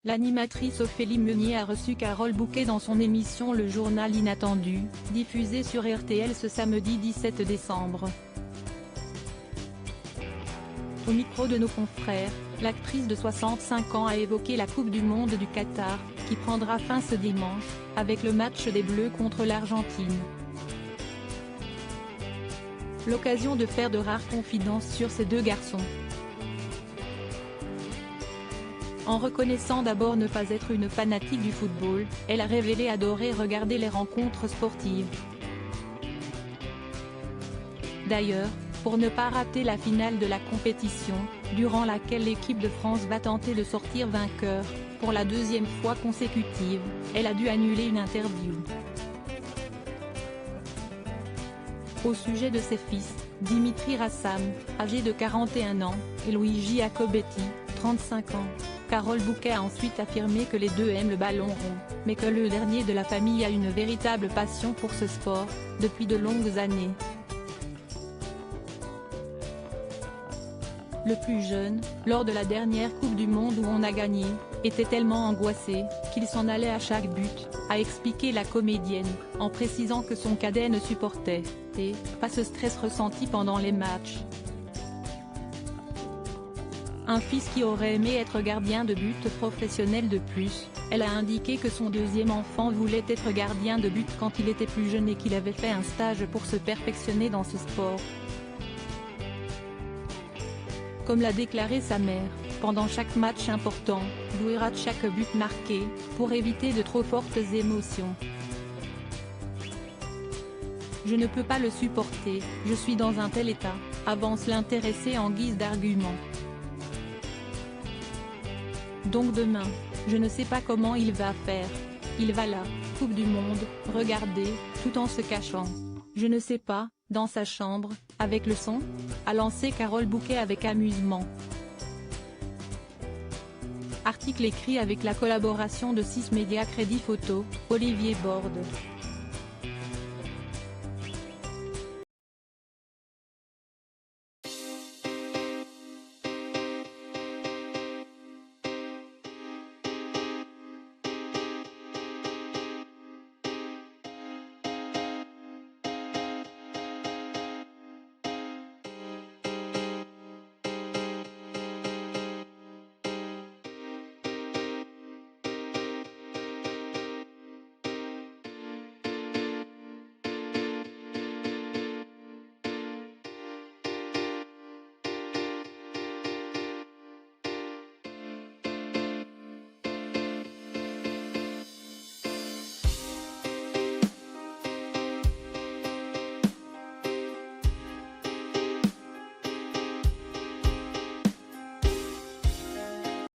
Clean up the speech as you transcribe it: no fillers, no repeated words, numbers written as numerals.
L'animatrice Ophélie Meunier a reçu Carole Bouquet dans son émission Le Journal Inattendu, diffusée sur RTL ce samedi 17 décembre. Au micro de nos confrères, l'actrice de 65 ans a évoqué la Coupe du Monde du Qatar, qui prendra fin ce dimanche, avec le match des Bleus contre l'Argentine. L'occasion de faire de rares confidences sur ces deux garçons. En reconnaissant d'abord ne pas être une fanatique du football, elle a révélé adorer regarder les rencontres sportives. D'ailleurs, pour ne pas rater la finale de la compétition, durant laquelle l'équipe de France va tenter de sortir vainqueur, pour la deuxième fois consécutive, elle a dû annuler une interview. Au sujet de ses fils, Dimitri Rassam, âgé de 41 ans, et Luigi Jacobetti, 35 ans, Carole Bouquet a ensuite affirmé que les deux aiment le ballon rond, mais que le dernier de la famille a une véritable passion pour ce sport, depuis de longues années. Le plus jeune, lors de la dernière Coupe du Monde où on a gagné, était tellement angoissé, qu'il s'en allait à chaque but, a expliqué la comédienne, en précisant que son cadet ne supportait pas ce stress ressenti pendant les matchs. Un fils qui aurait aimé être gardien de but professionnel de plus, elle a indiqué que son deuxième enfant voulait être gardien de but quand il était plus jeune et qu'il avait fait un stage pour se perfectionner dans ce sport. Comme l'a déclaré sa mère, pendant chaque match important, Louis rate chaque but marqué, pour éviter de trop fortes émotions. Je ne peux pas le supporter, je suis dans un tel état, avance l'intéressé en guise d'argument. Donc demain, je ne sais pas comment il va faire. Il va là, Coupe du Monde, regarder, tout en se cachant. Je ne sais pas, dans sa chambre, avec le son, a lancé Carole Bouquet avec amusement. Article écrit avec la collaboration de 6 médias Crédit Photo, Olivier Borde.